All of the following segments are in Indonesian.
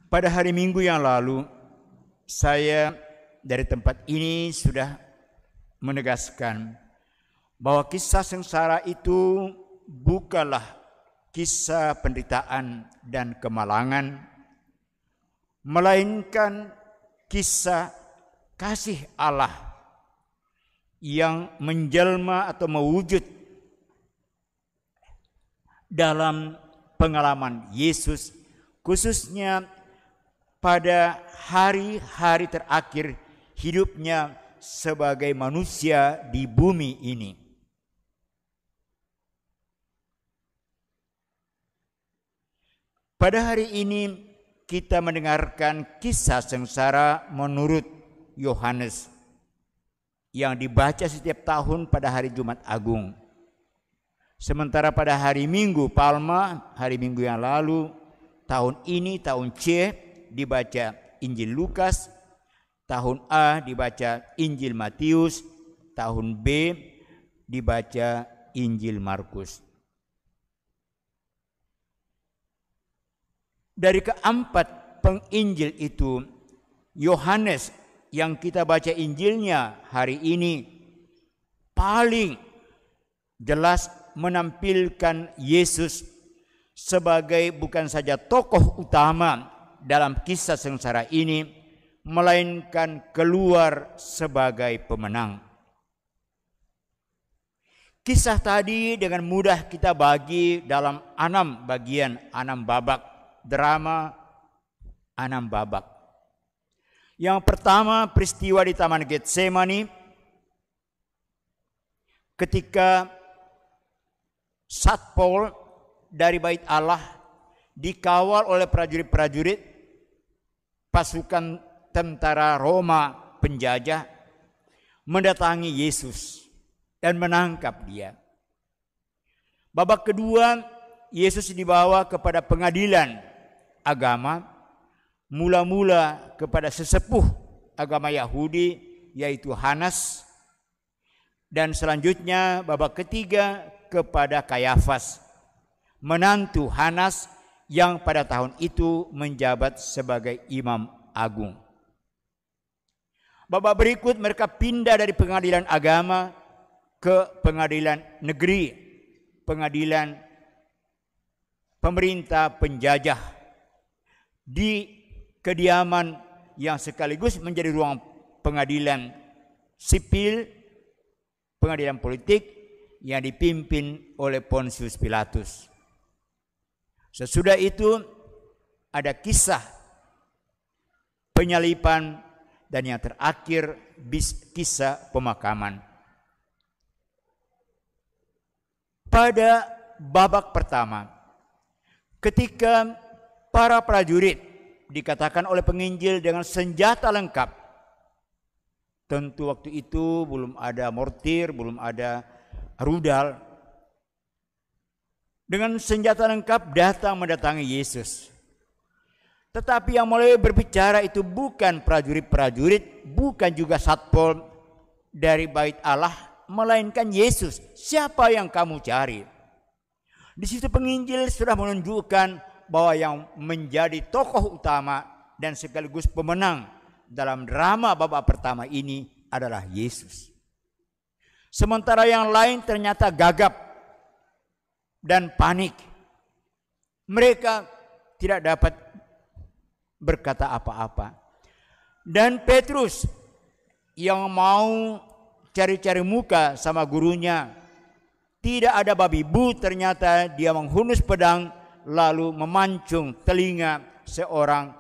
Pada hari Minggu yang lalu, saya dari tempat ini sudah menegaskan bahwa kisah sengsara itu bukanlah kisah penderitaan dan kemalangan, melainkan kisah kasih Allah yang menjelma atau mewujud dalam pengalaman Yesus, khususnya pada hari-hari terakhir hidupnya sebagai manusia di bumi ini. Pada hari ini kita mendengarkan kisah sengsara menurut Yohanes yang dibaca setiap tahun pada hari Jumat Agung. Sementara pada hari Minggu Palma, hari Minggu yang lalu, tahun ini, tahun C, dibaca Injil Lukas, tahun A dibaca Injil Matius, tahun B dibaca Injil Markus. Dari keempat penginjil itu, Yohanes yang kita baca Injilnya hari ini paling jelas menampilkan Yesus sebagai bukan saja tokoh utama dalam kisah sengsara ini, melainkan keluar sebagai pemenang. Kisah tadi dengan mudah kita bagi dalam 6 bagian, 6 babak, drama 6 babak. Yang pertama, peristiwa di Taman Getsemani ketika Satpol dari Bait Allah dikawal oleh prajurit-prajurit pasukan tentara Roma penjajah mendatangi Yesus dan menangkap dia. Babak kedua, Yesus dibawa kepada pengadilan agama, mula-mula kepada sesepuh agama Yahudi yaitu Hanas, dan selanjutnya babak ketiga kepada Kayafas, menantu Hanas yang pada tahun itu menjabat sebagai imam agung. Babak berikut mereka pindah dari pengadilan agama ke pengadilan negeri, pengadilan pemerintah penjajah, di kediaman yang sekaligus menjadi ruang pengadilan sipil, pengadilan politik yang dipimpin oleh Pontius Pilatus. Sesudah itu ada kisah penyaliban dan yang terakhir kisah pemakaman. Pada babak pertama, ketika para prajurit dikatakan oleh penginjil dengan senjata lengkap, tentu waktu itu belum ada mortir, belum ada rudal, dengan senjata lengkap datang mendatangi Yesus. Tetapi yang mulai berbicara itu bukan prajurit-prajurit, bukan juga satpol dari Bait Allah, melainkan Yesus. Siapa yang kamu cari? Di situ penginjil sudah menunjukkan bahwa yang menjadi tokoh utama dan sekaligus pemenang dalam drama babak pertama ini adalah Yesus. Sementara yang lain ternyata gagap dan panik. Mereka tidak dapat berkata apa-apa. Dan Petrus yang mau cari-cari muka sama gurunya, tidak ada babi bu, ternyata dia menghunus pedang lalu memancung telinga seorang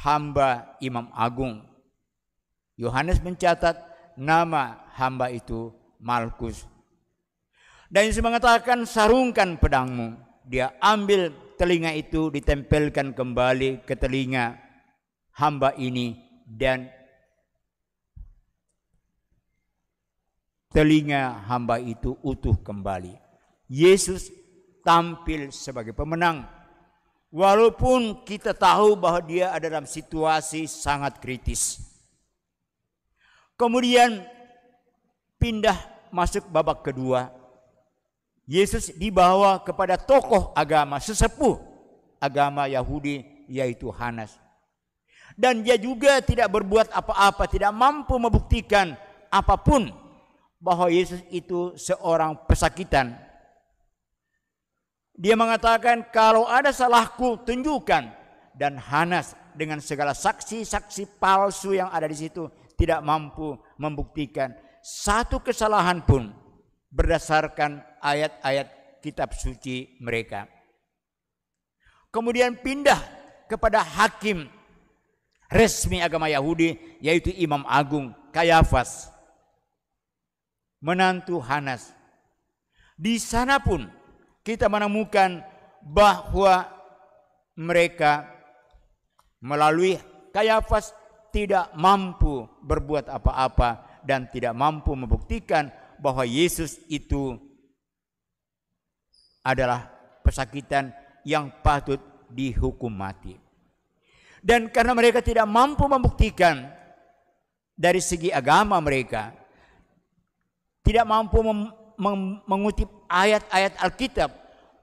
hamba imam agung. Yohanes mencatat nama hamba itu Malkus. Dan Yesus mengatakan, sarungkan pedangmu. Dia ambil telinga itu, ditempelkan kembali ke telinga hamba ini, dan telinga hamba itu utuh kembali. Yesus tampil sebagai pemenang. Walaupun kita tahu bahwa dia ada dalam situasi sangat kritis. Kemudian pindah masuk babak kedua. Yesus dibawa kepada tokoh agama, sesepuh agama Yahudi yaitu Hanas. Dan dia juga tidak berbuat apa-apa, tidak mampu membuktikan apapun bahwa Yesus itu seorang pesakitan. Dia mengatakan, kalau ada salahku tunjukkan. Dan Hanas dengan segala saksi-saksi palsu yang ada di situ tidak mampu membuktikan satu kesalahan pun berdasarkan ayat-ayat kitab suci mereka. Kemudian pindah kepada hakim resmi agama Yahudi, yaitu Imam Agung Kayafas, menantu Hanas. Di sana pun kita menemukan bahwa mereka melalui Kayafas tidak mampu berbuat apa-apa dan tidak mampu membuktikan bahwa Yesus itu adalah pesakitan yang patut dihukum mati. Dan karena mereka tidak mampu membuktikan dari segi agama mereka, tidak mampu mengutip ayat-ayat Alkitab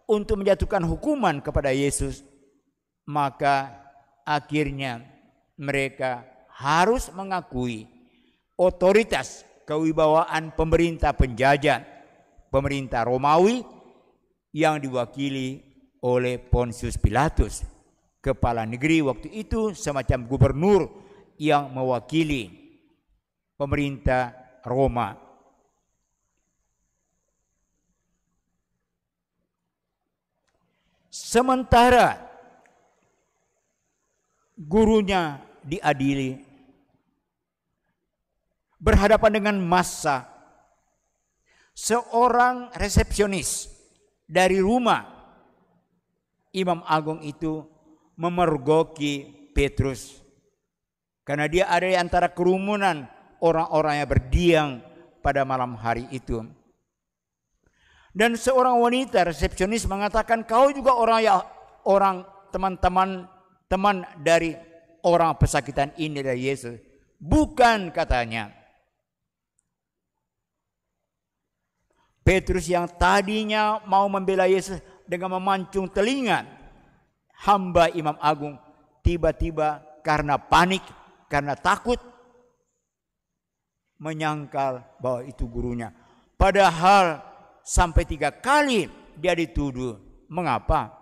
untuk menjatuhkan hukuman kepada Yesus, maka akhirnya mereka harus mengakui otoritas kewibawaan pemerintah penjajah, pemerintah Romawi yang diwakili oleh Pontius Pilatus, kepala negeri waktu itu, semacam gubernur yang mewakili pemerintah Roma. Sementara gurunya diadili, berhadapan dengan massa, seorang resepsionis dari rumah Imam Agung itu memergoki Petrus karena dia ada di antara kerumunan orang-orang yang berdiam pada malam hari itu. Dan seorang wanita resepsionis mengatakan, kau juga orang teman dari orang pesakitan ini dari Yesus. Bukan, katanya. Petrus yang tadinya mau membela Yesus dengan memancung telinga hamba Imam Agung, tiba-tiba karena panik, karena takut, menyangkal bahwa itu gurunya. Padahal sampai 3 kali dia dituduh. Mengapa?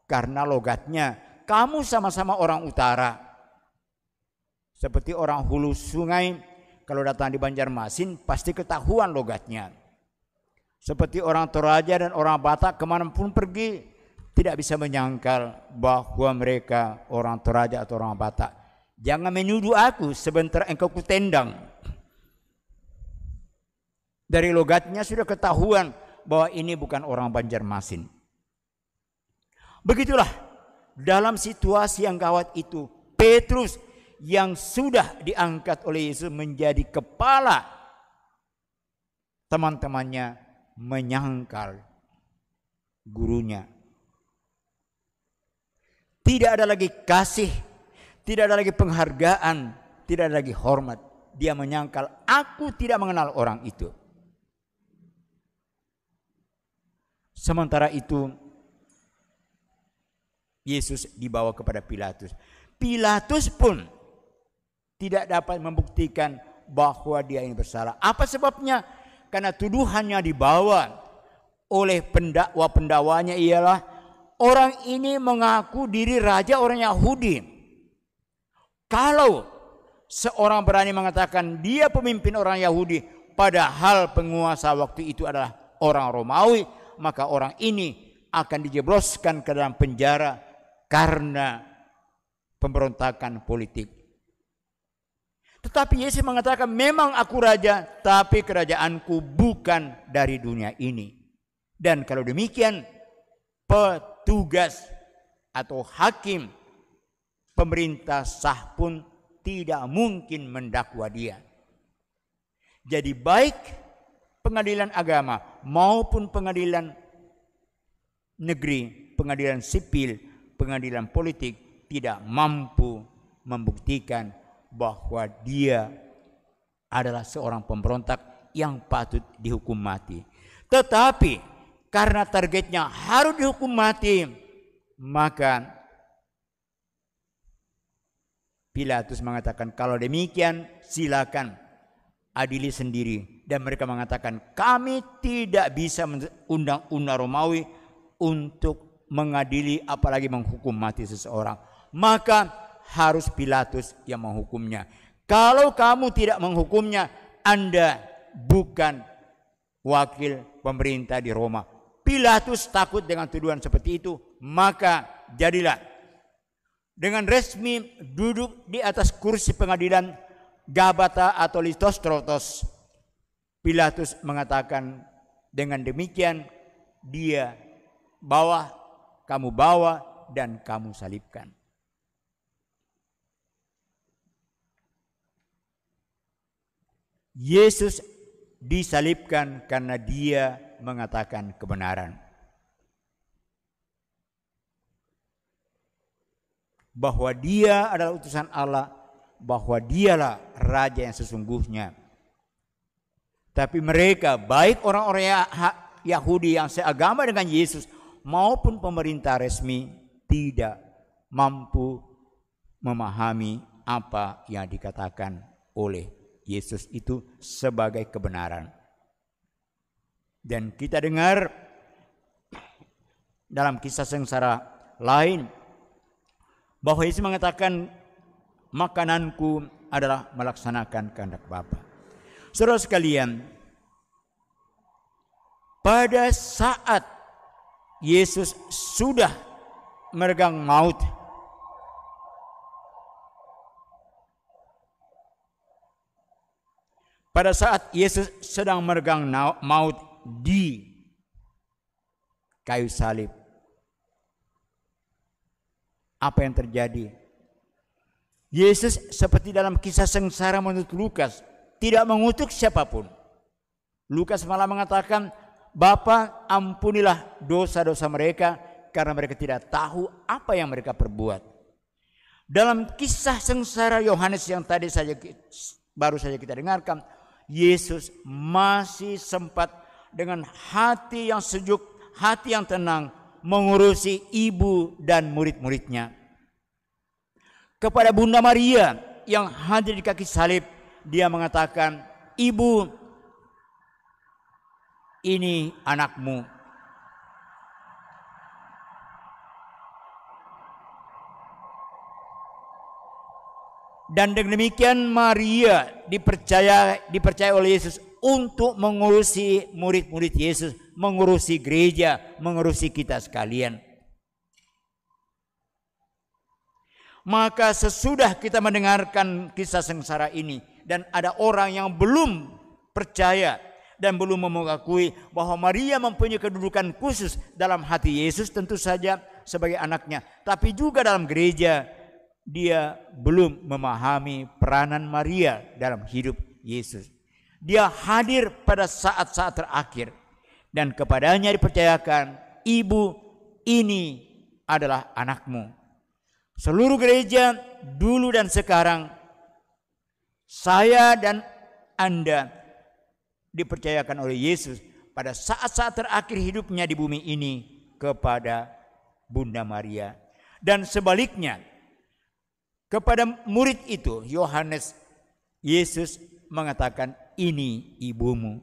Karena logatnya, kamu sama-sama orang utara. Seperti orang hulu sungai, kalau datang di Banjarmasin pasti ketahuan logatnya. Seperti orang Toraja dan orang Batak, kemanapun pergi tidak bisa menyangkal bahwa mereka orang Toraja atau orang Batak. Jangan menuduh aku, sebentar engkau kutendang. Dari logatnya sudah ketahuan bahwa ini bukan orang Banjarmasin. Begitulah dalam situasi yang gawat itu, Petrus yang sudah diangkat oleh Yesus menjadi kepala, teman-temannya menyangkal gurunya. Tidak ada lagi kasih, tidak ada lagi penghargaan, tidak ada lagi hormat. Dia menyangkal, aku tidak mengenal orang itu. Sementara itu Yesus dibawa kepada Pilatus. Pilatus pun tidak dapat membuktikan bahwa dia ini bersalah. Apa sebabnya? Karena tuduhannya dibawa oleh pendakwa-pendakwanya ialah orang ini mengaku diri raja orang Yahudi. Kalau seorang berani mengatakan dia pemimpin orang Yahudi, padahal penguasa waktu itu adalah orang Romawi, maka orang ini akan dijebloskan ke dalam penjara karena pemberontakan politik. Tetapi Yesus mengatakan, memang aku raja, tapi kerajaanku bukan dari dunia ini. Dan kalau demikian, petugas atau hakim pemerintah sah pun tidak mungkin mendakwa dia. Jadi baik pengadilan agama maupun pengadilan negeri, pengadilan sipil, pengadilan politik tidak mampu membuktikan bahwa dia adalah seorang pemberontak yang patut dihukum mati. Tetapi karena targetnya harus dihukum mati, maka Pilatus mengatakan, kalau demikian silakan adili sendiri. Dan mereka mengatakan, kami tidak bisa undang-undang Romawi untuk mengadili apalagi menghukum mati seseorang. Maka harus Pilatus yang menghukumnya. Kalau kamu tidak menghukumnya, Anda bukan wakil pemerintah di Roma. Pilatus takut dengan tuduhan seperti itu, maka jadilah dengan resmi duduk di atas kursi pengadilan Gabata atau Litostrotos. Pilatus mengatakan, dengan demikian dia kamu bawa dan kamu salibkan. Yesus disalibkan karena dia mengatakan kebenaran. Bahwa dia adalah utusan Allah, bahwa dialah raja yang sesungguhnya. Tapi mereka, baik orang-orang Yahudi yang seagama dengan Yesus maupun pemerintah resmi, tidak mampu memahami apa yang dikatakan oleh Yesus itu sebagai kebenaran. Dan kita dengar dalam kisah sengsara lain bahwa Yesus mengatakan, makananku adalah melaksanakan kehendak Bapa. Saudara sekalian, pada saat Yesus sudah meregang maut, pada saat Yesus sedang meregang maut di kayu salib, apa yang terjadi? Yesus seperti dalam kisah sengsara menurut Lukas tidak mengutuk siapapun. Lukas malah mengatakan, Bapa, ampunilah dosa-dosa mereka karena mereka tidak tahu apa yang mereka perbuat. Dalam kisah sengsara Yohanes yang baru saja kita dengarkan, Yesus masih sempat dengan hati yang sejuk, hati yang tenang mengurusi ibu dan murid-muridnya. Kepada Bunda Maria yang hadir di kaki salib, dia mengatakan, Ibu, ini anakmu. Dan dengan demikian Maria dipercaya oleh Yesus untuk mengurusi murid-murid Yesus, mengurusi gereja, mengurusi kita sekalian. Maka sesudah kita mendengarkan kisah sengsara ini dan ada orang yang belum percaya dan belum mengakui bahwa Maria mempunyai kedudukan khusus dalam hati Yesus, tentu saja sebagai anaknya, tapi juga dalam gereja, dia belum memahami peranan Maria dalam hidup Yesus. Dia hadir pada saat-saat terakhir dan kepadanya dipercayakan, Ibu, ini adalah anakmu. Seluruh gereja dulu dan sekarang, saya dan Anda dipercayakan oleh Yesus pada saat-saat terakhir hidupnya di bumi ini kepada Bunda Maria. Dan sebaliknya, kepada murid itu, Yohanes, Yesus mengatakan, ini ibumu.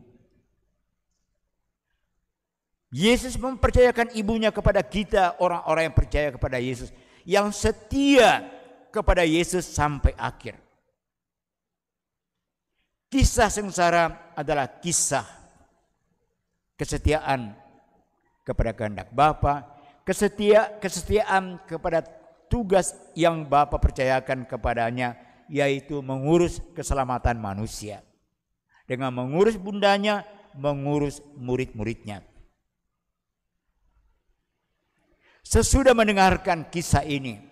Yesus mempercayakan ibunya kepada kita, orang-orang yang percaya kepada Yesus, yang setia kepada Yesus sampai akhir. Kisah sengsara adalah kisah kesetiaan kepada kehendak Bapa, kesetiaan kepada tugas yang Bapa percayakan kepadanya, yaitu mengurus keselamatan manusia. Dengan mengurus bundanya, mengurus murid-muridnya. Sesudah mendengarkan kisah ini,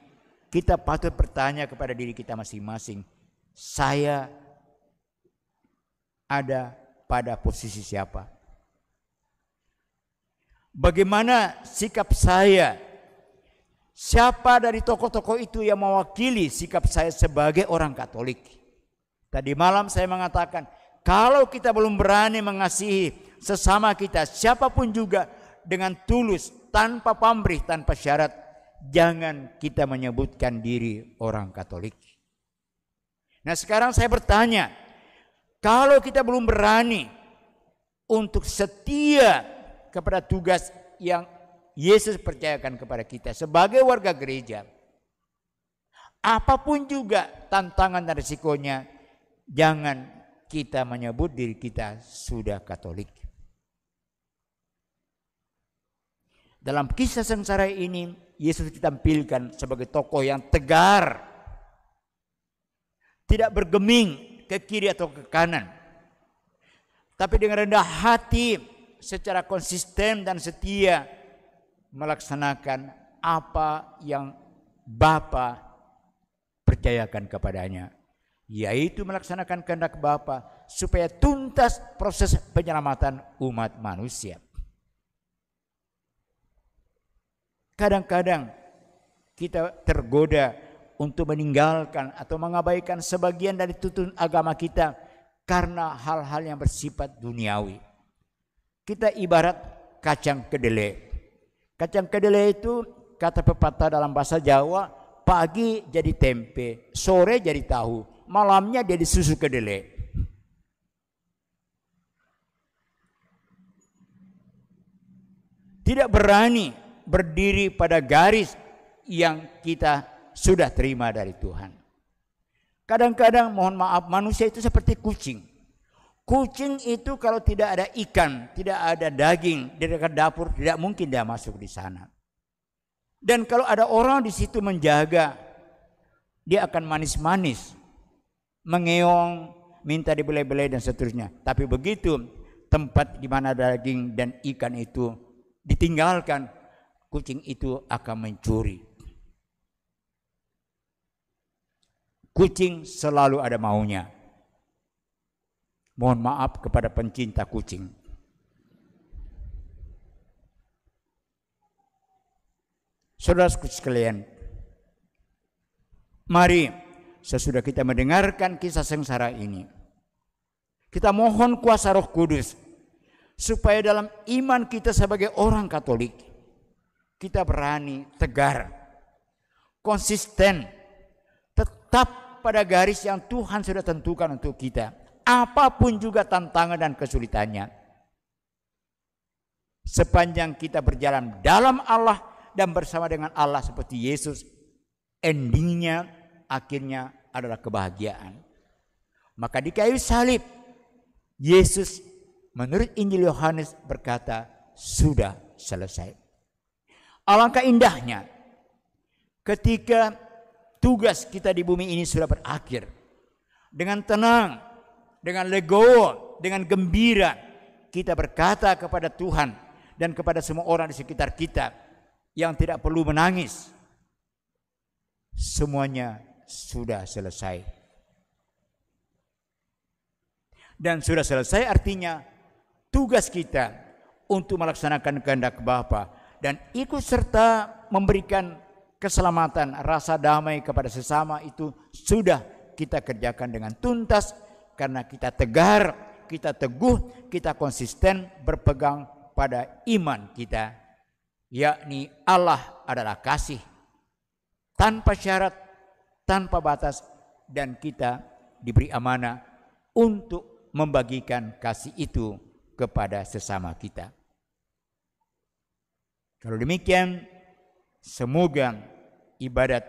kita patut bertanya kepada diri kita masing-masing, saya ada pada posisi siapa? Bagaimana sikap saya? Siapa dari tokoh-tokoh itu yang mewakili sikap saya sebagai orang Katolik? Tadi malam saya mengatakan, kalau kita belum berani mengasihi sesama kita, siapapun juga dengan tulus, tanpa pamrih, tanpa syarat, jangan kita menyebutkan diri orang Katolik. Nah sekarang saya bertanya, kalau kita belum berani untuk setia kepada tugas yang Yesus percayakan kepada kita sebagai warga gereja, apapun juga tantangan dan risikonya, jangan kita menyebut diri kita sudah Katolik. Dalam kisah sengsara ini, Yesus ditampilkan sebagai tokoh yang tegar, tidak bergeming ke kiri atau ke kanan, tapi dengan rendah hati secara konsisten dan setia melaksanakan apa yang Bapa percayakan kepadanya, yaitu melaksanakan kehendak Bapa supaya tuntas proses penyelamatan umat manusia. Kadang-kadang kita tergoda untuk meninggalkan atau mengabaikan sebagian dari tuntunan agama kita karena hal-hal yang bersifat duniawi. Kita ibarat kacang kedelai. Kacang kedelai itu kata pepatah dalam bahasa Jawa, pagi jadi tempe, sore jadi tahu, malamnya jadi susu kedelai. Tidak berani berdiri pada garis yang kita sudah terima dari Tuhan. Kadang-kadang mohon maaf, manusia itu seperti kucing. Kucing itu kalau tidak ada ikan, tidak ada daging di dekat dapur, tidak mungkin dia masuk di sana. Dan kalau ada orang di situ menjaga, dia akan manis-manis, mengeong, minta dibelai-belai dan seterusnya. Tapi begitu tempat di mana daging dan ikan itu ditinggalkan, kucing itu akan mencuri. Kucing selalu ada maunya. Mohon maaf kepada pencinta kucing. Saudara sekalian, mari sesudah kita mendengarkan kisah sengsara ini, kita mohon kuasa Roh Kudus supaya dalam iman kita sebagai orang Katolik, kita berani, tegar, konsisten, tetap pada garis yang Tuhan sudah tentukan untuk kita. Apapun juga tantangan dan kesulitannya. Sepanjang kita berjalan dalam Allah dan bersama dengan Allah seperti Yesus, endingnya, akhirnya adalah kebahagiaan. Maka di kayu salib, Yesus menurut Injil Yohanes berkata, sudah selesai. Alangkah indahnya ketika tugas kita di bumi ini sudah berakhir. Dengan tenang, dengan legowo, dengan gembira, kita berkata kepada Tuhan dan kepada semua orang di sekitar kita yang tidak perlu menangis. Semuanya sudah selesai. Dan sudah selesai artinya tugas kita untuk melaksanakan kehendak Bapa dan ikut serta memberikan keselamatan, rasa damai kepada sesama itu sudah kita kerjakan dengan tuntas karena kita tegar, kita teguh, kita konsisten berpegang pada iman kita, yakni Allah adalah kasih tanpa syarat, tanpa batas, dan kita diberi amanah untuk membagikan kasih itu kepada sesama kita. Kalau demikian, semoga ibadat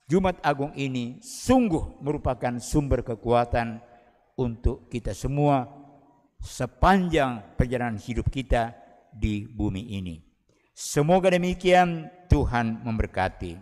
Jumat Agung ini sungguh merupakan sumber kekuatan untuk kita semua sepanjang perjalanan hidup kita di bumi ini. Semoga demikian, Tuhan memberkati.